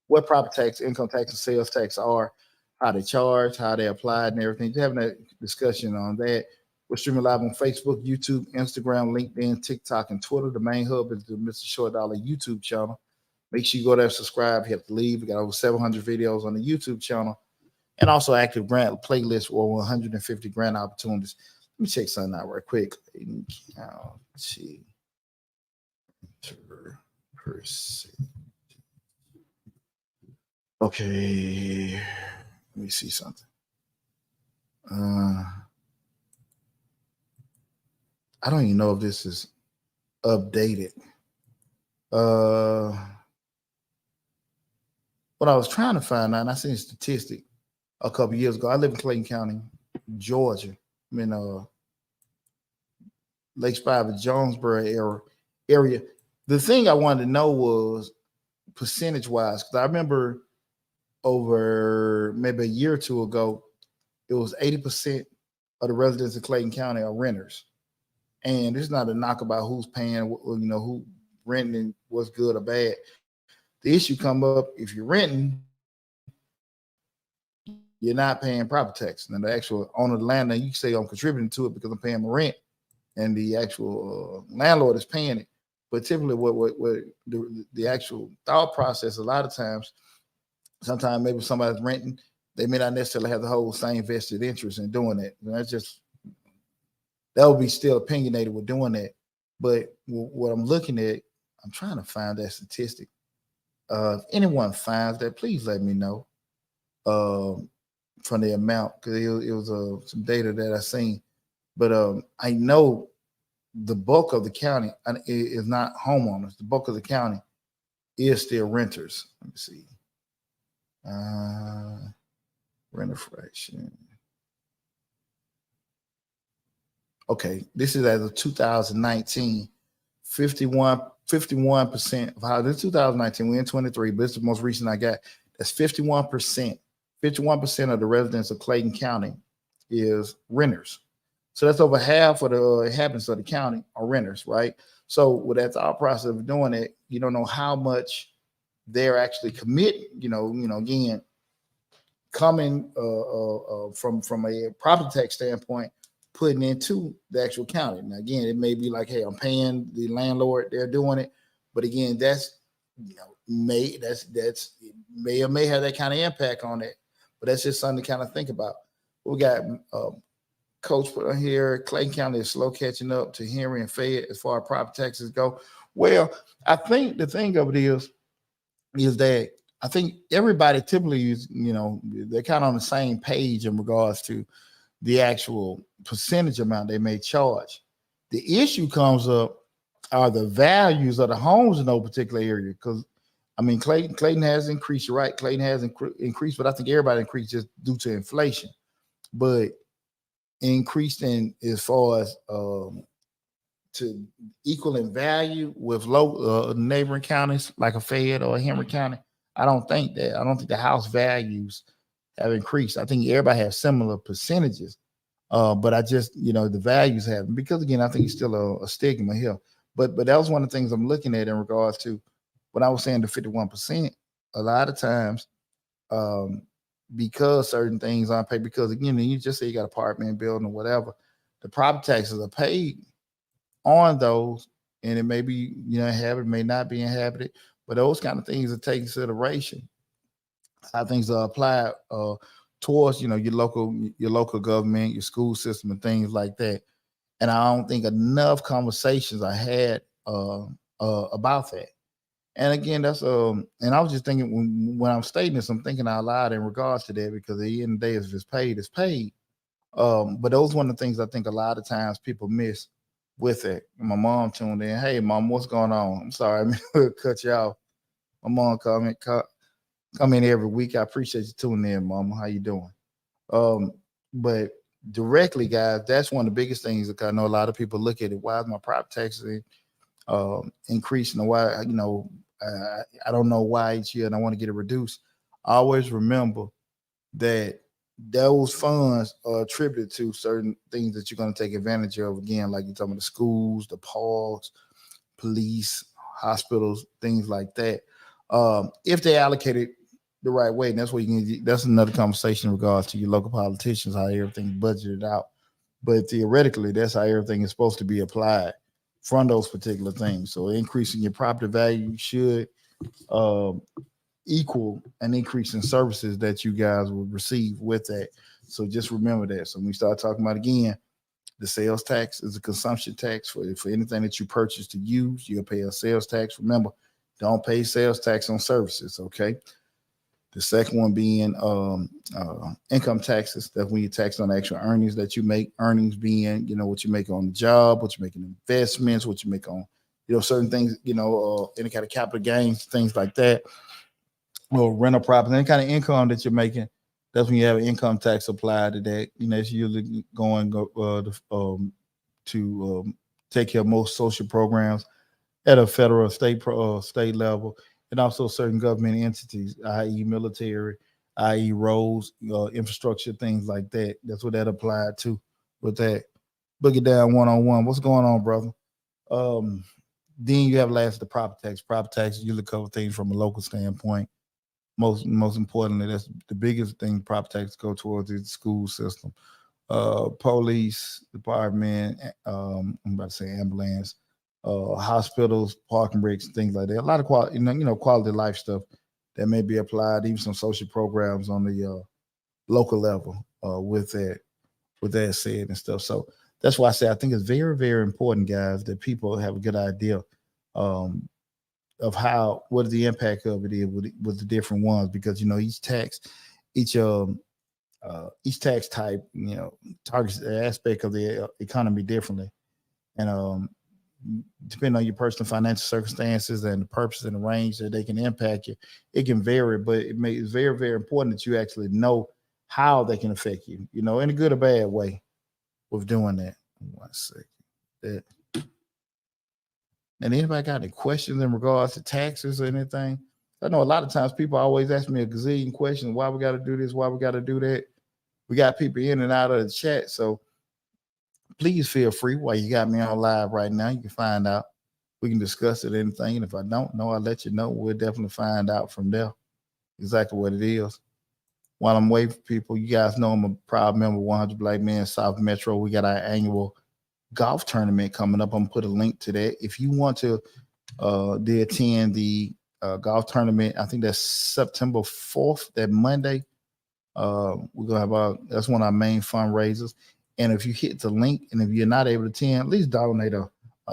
what property tax, income tax, and sales tax are, how they charge, how they applied, and everything. Just having a discussion on that. We're streaming live on Facebook, YouTube, Instagram, LinkedIn, TikTok, and Twitter. The main hub is the Mr. Short Dollar YouTube channel. Make sure you go there and subscribe. You have to leave. We got over 700 videos on the YouTube channel, and also active grant playlist or 150 grant opportunities. Let me check something out right quick. See. Okay. Let me see something. I don't even know if this is updated. What I was trying to find out, and I seen a statistic a couple years ago. I live in Clayton County, Georgia. I'm in Lake Spivey, Jonesboro area. The thing I wanted to know was percentage wise, because I remember over maybe a year or two ago, it was 80% of the residents of Clayton County are renters. And it's not a knock about who's paying, who renting, what's good or bad. The issue come up if you're renting, you're not paying property tax. Now the actual owner of the land, now you can say I'm contributing to it because I'm paying my rent, and the actual landlord is paying it. But typically, what the actual thought process, a lot of times, sometimes maybe somebody's renting, they may not necessarily have the whole same vested interest in doing that. And that would be still opinionated with doing that. But what I'm looking at, I'm trying to find that statistic. If anyone finds that, please let me know from the amount, because it was some data that I seen. But I know the bulk of the county is not homeowners. The bulk of the county is still renters. Let me see. Renter fraction. Okay, this is as of 2019. 51% of how this 2019, we're in 23, but this is the most recent I got. That's 51%. 51% of the residents of Clayton County is renters. So that's over half of the inhabitants of the county are renters, right? So with that thought process of doing it, you don't know how much they're actually committing, again, coming from a property tax standpoint, putting into the actual county. Now, again, it may be like, hey, I'm paying the landlord, they're doing it. But again, that's may or may have that kind of impact on it. But that's just something to kind of think about. We got Coach put on here, Clayton County is slow catching up to Henry and Fayette as far as property taxes go. Well, I think the thing of it is that I think everybody typically is, they're kind of on the same page in regards to the actual percentage amount they may charge. The issue comes up are the values of the homes in no particular area. Because I mean, Clayton has increased, you're right. Clayton has increased, but I think everybody increased just due to inflation. But increased in as far as to equal in value with low neighboring counties like a Fayette or a Henry County. I don't think the house values have increased. I think everybody has similar percentages, but I just the values haven't, because again I think it's still a stigma here. But that was one of the things I'm looking at in regards to when I was saying the 51%. A lot of times, because certain things aren't paid, because again, you just say you got an apartment building or whatever, the property taxes are paid on those, and it may be inhabited, may not be inhabited, but those kind of things are taken consideration. How things are applied towards your local government, your school system, and things like that. And I don't think enough conversations are had about that. And again, that's and I was just thinking when I'm stating this, I'm thinking out loud in regards to that, because at the end of the day, if it's paid, it's paid. But those one of the things I think a lot of times people miss with it. My mom tuned in. Hey, mom, what's going on? I'm sorry, I cut you off. My mom come in every week. I appreciate you tuning in, mama. How you doing? But directly, guys, that's one of the biggest things that I know a lot of people look at it. Why is my property taxes increasing? Or why, I don't know why each year, and I want to get it reduced. Always remember that those funds are attributed to certain things that you're going to take advantage of. Again, like you're talking about the schools, the parks, police, hospitals, things like that. If they allocate it the right way, and that's what that's another conversation in regards to your local politicians, how everything's budgeted out. But theoretically, that's how everything is supposed to be applied from those particular things. So increasing your property value should equal an increase in services that you guys will receive with that. So just remember that. So when we start talking about, again, the sales tax is a consumption tax for anything that you purchase to use. You'll pay a sales tax. Remember, don't pay sales tax on services, okay? The second one being income taxes. That's when you tax on actual earnings that you make. Earnings being, what you make on the job, what you make in investments, what you make on, certain things, any kind of capital gains, things like that, or rental property, any kind of income that you're making That's when you have an income tax applied to that. It's usually going to take care of most social programs at a federal, state level, and also certain government entities, i.e., military, i.e., roads, infrastructure, things like that. That's what that applied to with that. Boogie down 1-on-1. What's going on, brother? Then you have last the property tax. Property tax usually cover things from a local standpoint. Most importantly, that's the biggest thing property tax go towards is the school system, police department. I'm about to say ambulance, hospitals, parking breaks, things like that. A lot of quality, quality of life stuff that may be applied. Even some social programs on the local level with that said and stuff. So that's why I say I think it's very, very important, guys, that people have a good idea of what the impact of it is with the different ones, because each tax type targets the aspect of the economy differently, and depending on your personal financial circumstances and the purpose and the range that they can impact you, it can vary. But it's very, very important that you actually know how they can affect you, in a good or bad way with doing that. 1 second. And anybody got any questions in regards to taxes or anything? I know a lot of times people always ask me a gazillion questions. Why we got to do this? Why we got to do that? We got people in and out of the chat. So please feel free while you got me on live right now. You can find out. We can discuss it, anything. And if I don't know, I'll let you know. We'll definitely find out from there exactly what it is. While I'm waiting for people, you guys know I'm a proud member of 100 Black Men South Metro. We got our annual golf tournament coming up. I'm gonna put a link to that. If you want to attend the golf tournament, I think that's September 4th, that Monday. We're gonna have that's one of our main fundraisers. And if you hit the link, and if you're not able to attend, at least donate a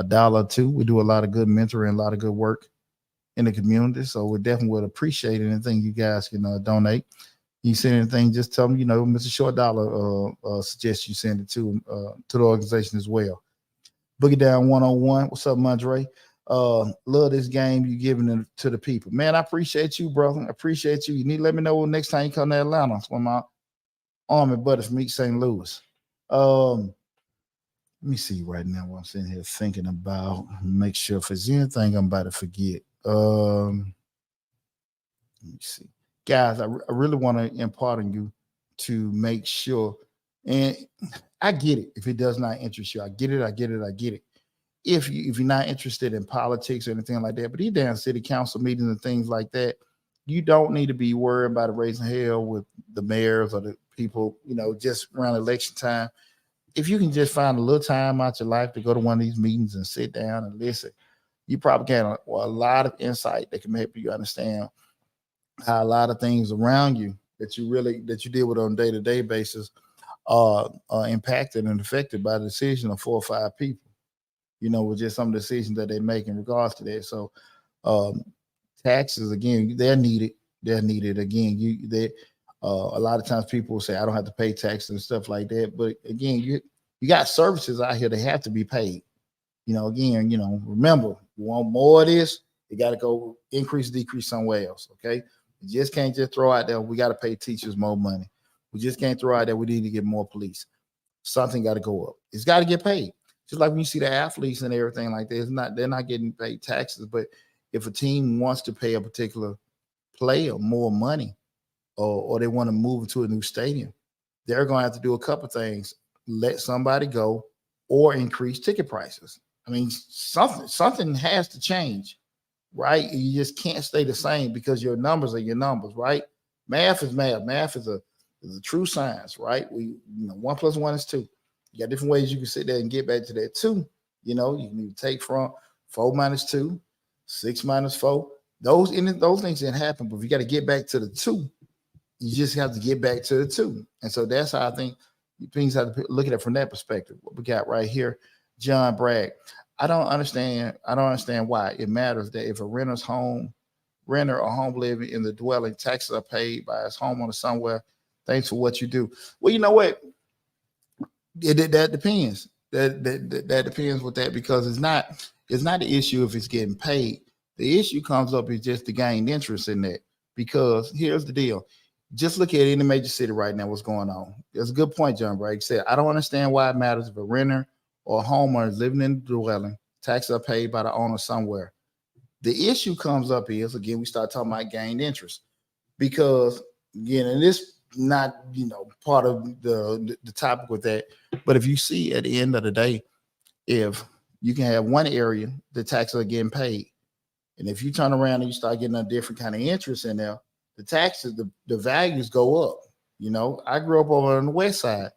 dollar or two. We do a lot of good mentoring, a lot of good work in the community. So we definitely would appreciate anything you guys can donate. You send anything, just tell me, Mr. Short Dollar suggests you send it to the organization as well. Boogie Down 1-on-1. What's up, Mondre? Love this game you giving it to the people. Man, I appreciate you, brother. I appreciate you. You need to let me know next time you come to Atlanta. It's one of my army buddies from East St. Louis. Let me see right now what I'm sitting here thinking about. Make sure if there's anything I'm about to forget. Let me see. Guys, I really want to impart on you to make sure, and I get it if it does not interest you. I get it. If you're not interested in politics or anything like that, but these damn city council meetings and things like that, you don't need to be worried about raising hell with the mayors or the people, just around election time. If you can just find a little time out your life to go to one of these meetings and sit down and listen, you probably get a lot of insight that can help you understand how a lot of things around you that you deal with on a day-to-day basis are impacted and affected by the decision of 4 or 5 people, with just some decisions that they make in regards to that. So taxes, again, they're needed. Again, a lot of times people will say, I don't have to pay taxes and stuff like that. But again, you got services out here that have to be paid. Remember, you want more of this, you got to go increase, decrease somewhere else, okay? You just can't just throw out there, we got to pay teachers more money. We just can't throw out there, we need to get more police. Something got to go up. It's got to get paid. Just like when you see the athletes and everything like that, they're not getting paid taxes. But if a team wants to pay a particular player more money, or they want to move into a new stadium, they're going to have to do a couple things. Let somebody go or increase ticket prices. I mean, something has to change. Right? You just can't stay the same because your numbers are your numbers, right? Math is math. Math is a true science, right? 1 + 1 is 2. You got different ways you can sit there and get back to that 2. You can either take from 4 - 2, 6 - 4. Those things didn't happen, but if you got to get back to the 2, you just have to get back to the 2. And so that's how I think things have to look at it from that perspective. What we got right here, John Bragg. I don't understand why it matters that if a renter or home living in the dwelling, taxes are paid by his homeowner somewhere. Thanks for what you do. Well, you know what? That depends. That depends with that, because it's not the issue if it's getting paid. The issue comes up is just the gained interest in that. Because here's the deal: just look at any major city right now. What's going on? It's a good point, John Bragg said. I don't understand why it matters if a renter or a homeowner is living in the dwelling. Taxes are paid by the owner somewhere. The issue comes up is again we start talking about gained interest because again, and this not part of the topic with that, but if you see at the end of the day, if you can have one area the taxes are getting paid, and if you turn around and you start getting a different kind of interest in there, the taxes, the values go up. I grew up over on the west side.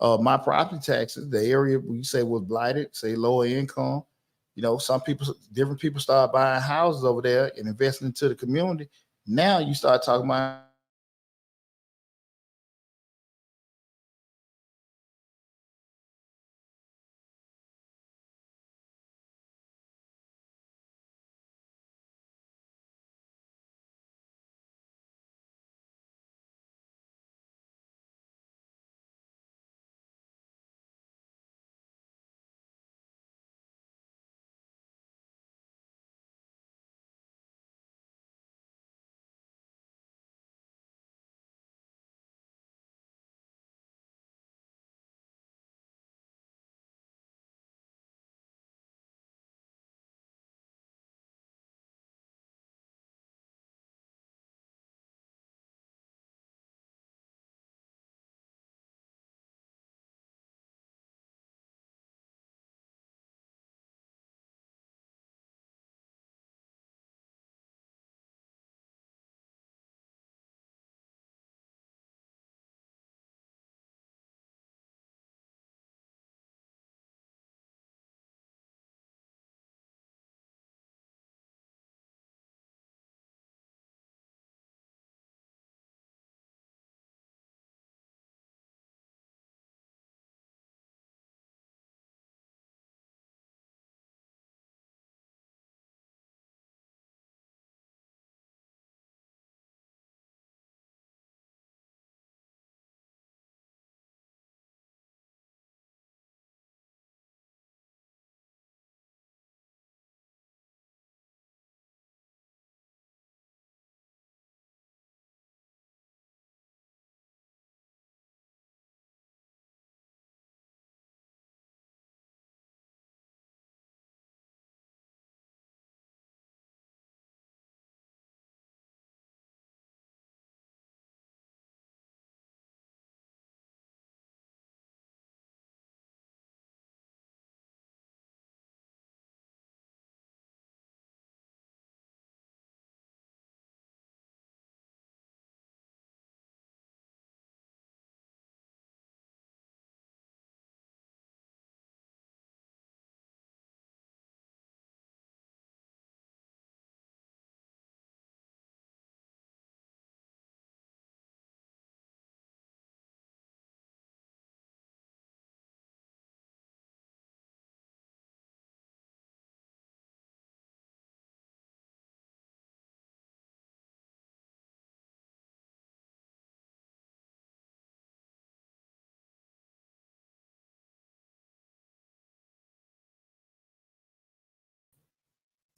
My property taxes, the area we say was blighted, say lower income. Some people, different people start buying houses over there and investing into the community. Now you start talking about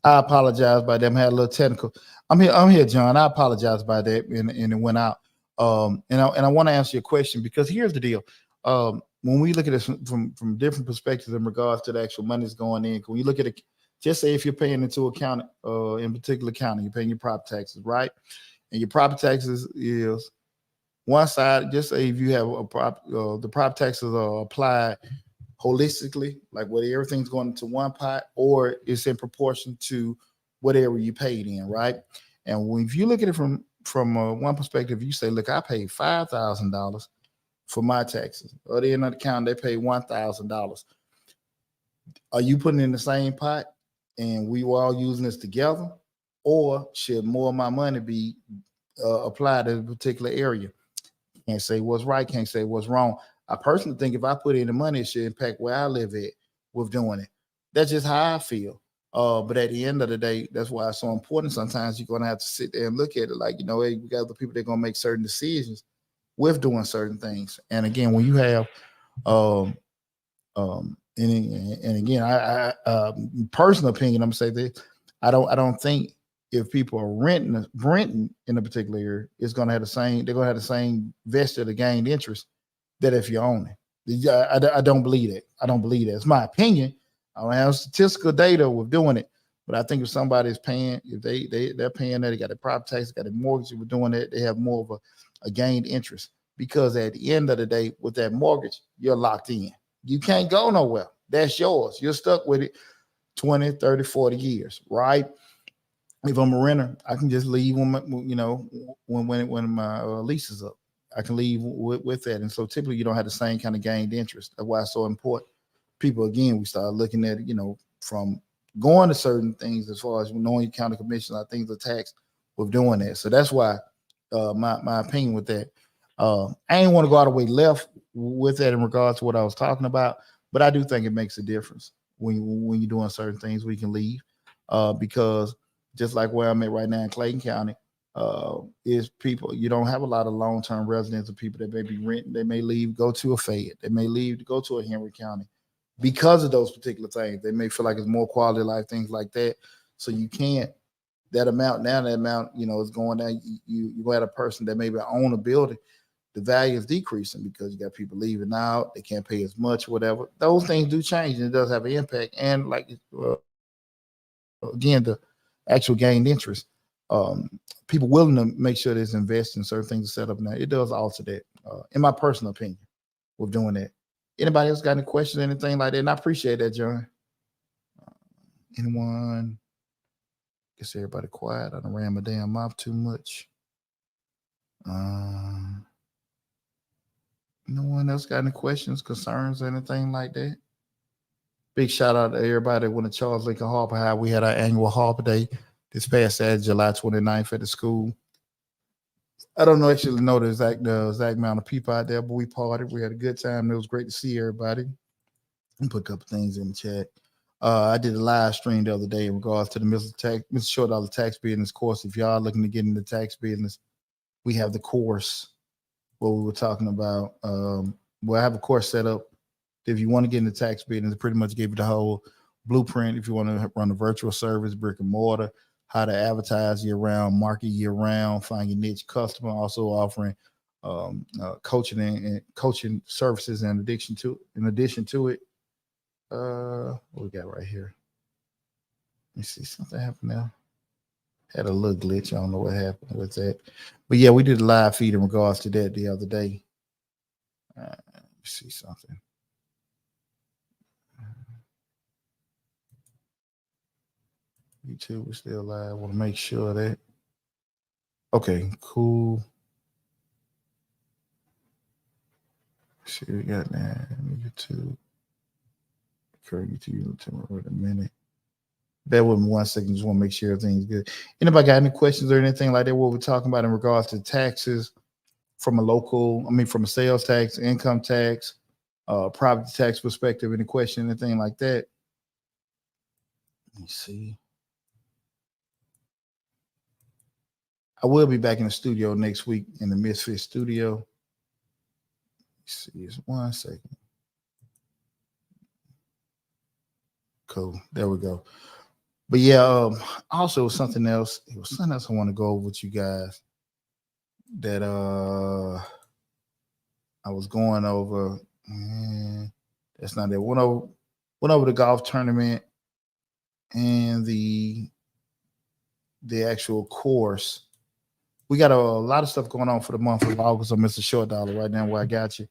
I apologize about them. Had a little technical. I'm here, John. I apologize about that, and it went out. And I want to answer your question because here's the deal. When we look at this from different perspectives in regards to the actual money's going in, when you look at it, just say if you're paying into account, in particular county, you're paying your property taxes, right? And your property taxes is one side. Just say if you have the property taxes are applied holistically, like whether everything's going into one pot or it's in proportion to whatever you paid in, right? And if you look at it from one perspective, you say, look, I paid $5,000 for my taxes. Other end of the county, they pay $1,000. Are you putting in the same pot and we were all using this together? Or should more of my money be applied to a particular area? Can't say what's right, can't say what's wrong. I personally think if I put in the money, it should impact where I live at with doing it. That's just how I feel. But at the end of the day, that's why it's so important. Sometimes you're gonna have to sit there and look at it like, hey, we got the people that are gonna make certain decisions with doing certain things. And again, when you have and again, I personal opinion, I'm gonna say this. I don't think if people are renting in a particular area, it's going to have the same. They're going to have the same vested or gained interest that if you own it. I don't believe that. I don't believe that. It's my opinion. I don't have statistical data with doing it, but I think if somebody's paying, if they're paying that, they got a property tax, got a mortgage, with doing that, they have more of a gained interest, because at the end of the day, with that mortgage, you're locked in. You can't go nowhere. That's yours. You're stuck with it 20, 30, 40 years, right? If I'm a renter, I can just leave when when my lease is up. I can leave with that. And so typically you don't have the same kind of gained interest. That's why it's so important. People, again, we start looking at it, from going to certain things as far as knowing your county commission, how things are taxed with doing that. So that's why my opinion with that. I ain't want to go all the way left with that in regards to what I was talking about, but I do think it makes a difference when you're doing certain things we can leave, because just like where I'm at right now in Clayton County, is people, you don't have a lot of long-term residents of people that may be renting. They may leave, go to a Fayette. They may leave to go to a Henry County because of those particular things. They may feel like it's more quality of life, things like that. So you can't, that amount, is going down. You got a person that maybe own a building, the value is decreasing because you got people leaving out. They can't pay as much, whatever. Those things do change, and it does have an impact. And like, again, the actual gained interest, people willing to make sure there's invest in certain things to set up now. It does alter that, in my personal opinion, with doing that. Anybody else got any questions, anything like that? And I appreciate that, John. Anyone? Guess everybody quiet. I done ran my damn mouth too much. No one else got any questions, concerns, anything like that? Big shout out to everybody that went to Charles Lincoln Harper High. We had our annual Harper Day this past Saturday, July 29th at the school. I don't actually know the exact amount of people out there, but we partied. We had a good time. It was great to see everybody. And put a couple things in the chat. I did a live stream the other day in regards to the Mr. Short Dollar Tax Business course. If y'all are looking to get into tax business, we have the course what we were talking about. I have a course set up. If you want to get into tax business, pretty much give you the whole blueprint. If you want to run a virtual service, brick and mortar, how to advertise year round, market year round, find your niche customer, also offering coaching and coaching services in addition to it. What we got right here? Let me see, something happened now. Had a little glitch. I don't know what happened with that. But yeah, we did a live feed in regards to that the other day. Let me see something. YouTube is still live. I want to make sure that. Okay, cool. Let's see what we got now. YouTube. Wait a minute. Bear with me 1 second. Just want to make sure everything's good. Anybody got any questions or anything like that? What we're talking about in regards to taxes from a sales tax, income tax, property tax perspective, any question, anything like that? Let me see. I will be back in the studio next week in the Misfit studio. Let's see, just 1 second. Cool. There we go. But yeah, also something else. It was something else I want to go over with you guys that I was going over. That's not it. Went over the golf tournament and the actual course. We got a lot of stuff going on for the month of August on Mr. Short Dollar right now where I got you.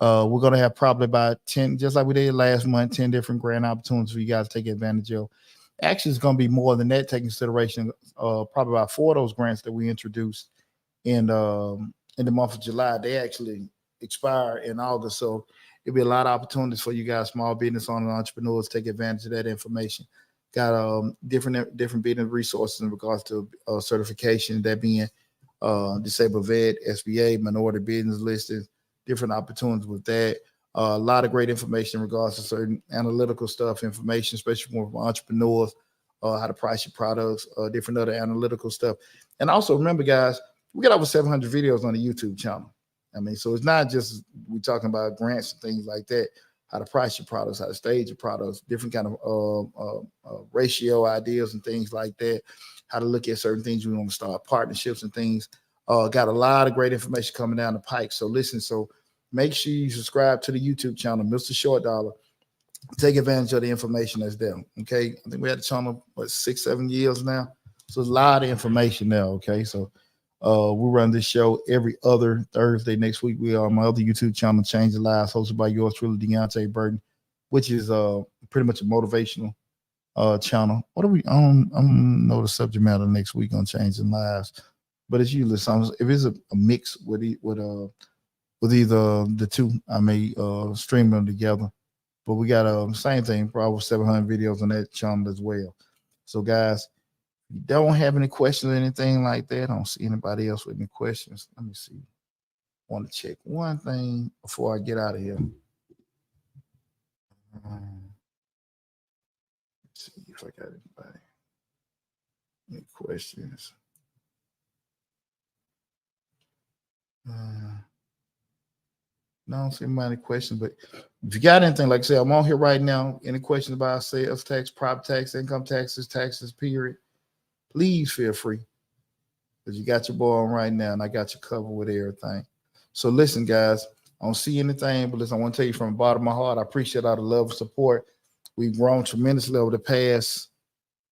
We're going to have probably about 10, just like we did last month, 10 different grant opportunities for you guys to take advantage of. Actually, it's going to be more than that, taking consideration probably about 4 of those grants that we introduced in the month of July. They actually expire in August. So it'll be a lot of opportunities for you guys, small business owners, entrepreneurs, to take advantage of that information. Got different business resources in regards to certification, that being disabled vet, SBA, minority business listings, different opportunities with that. A lot of great information in regards to certain analytical stuff, information, especially for entrepreneurs, how to price your products, different other analytical stuff. And also remember, guys, we got over 700 videos on the YouTube channel. I mean, so it's not just we talking about grants and things like that. how to price your products, how to stage your products, different kind of ratio ideas and things like that, how to look at certain things. We want to start partnerships and things. Got a lot of great information coming down the pike. So listen, so make sure you subscribe to the YouTube channel, Mr. Short Dollar. Take advantage of the information that's there. Okay. I think we had the channel, 6-7 years now. So there's a lot of information there. Okay. So we run this show every other Thursday. Next week, we are on my other YouTube channel, Changing Lives, hosted by yours truly, Deonte Burden, which is pretty much a motivational channel. What are we on? I don't know the subject matter next week on Changing Lives, but it's usually something. If it's a mix with either the two, I may stream them together. But we got same thing, probably 700 videos on that channel as well. So guys, if you don't have any questions or anything like that, I don't see anybody else with any questions. Let me see. I want to check one thing before I get out of here. Let's see if I got anybody. Any questions? No, I don't see many questions, but if you got anything, like I said, I'm on here right now. Any questions about sales tax, property tax, income taxes, period, please feel free. Because you got your boy on right now, and I got you covered with everything. So listen, guys, I don't see anything, but listen, I want to tell you from the bottom of my heart, I appreciate all the love and support. We've grown tremendously over the past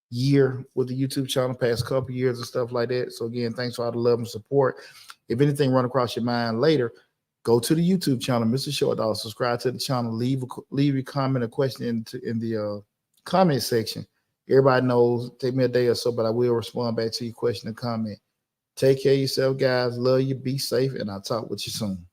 year with the YouTube channel, past couple years and stuff like that. So again, thanks for all the love and support. If anything run across your mind later, go to the YouTube channel, Mr. Short Dollar, subscribe to the channel, leave a comment or question in the comment section. Everybody knows, take me a day or so, but I will respond back to your question and comment. Take care of yourself, guys. Love you. Be safe, and I'll talk with you soon.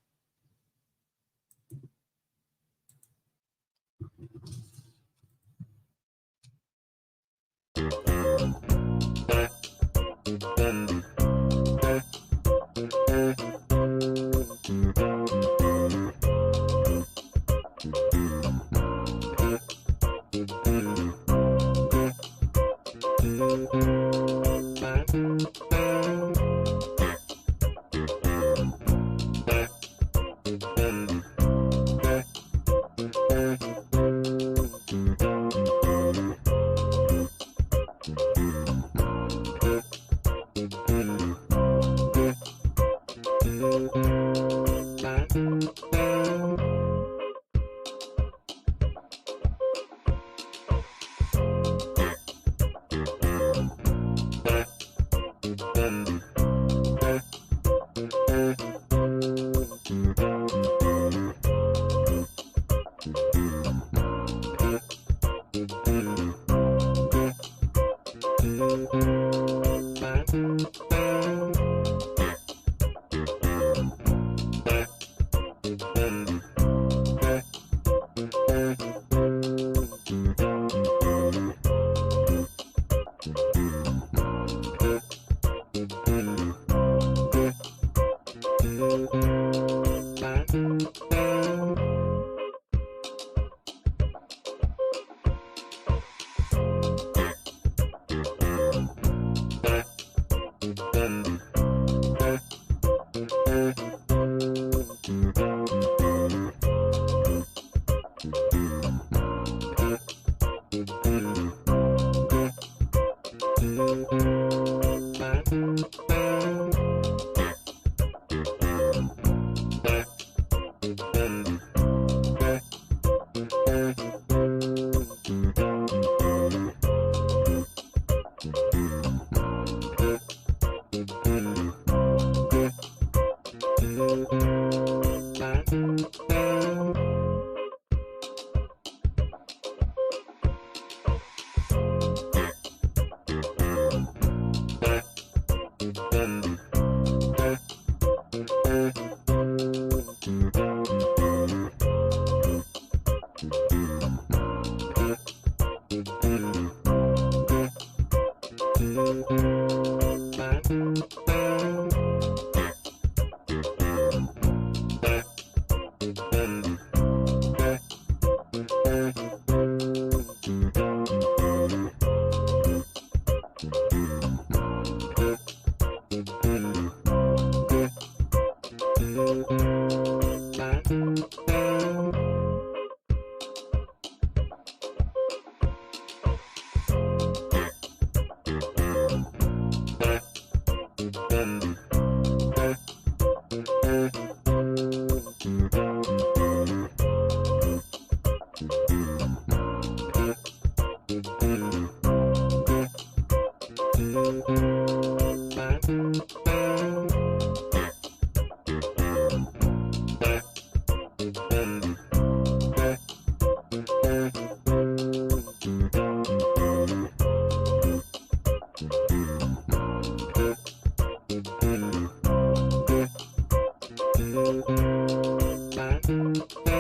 out.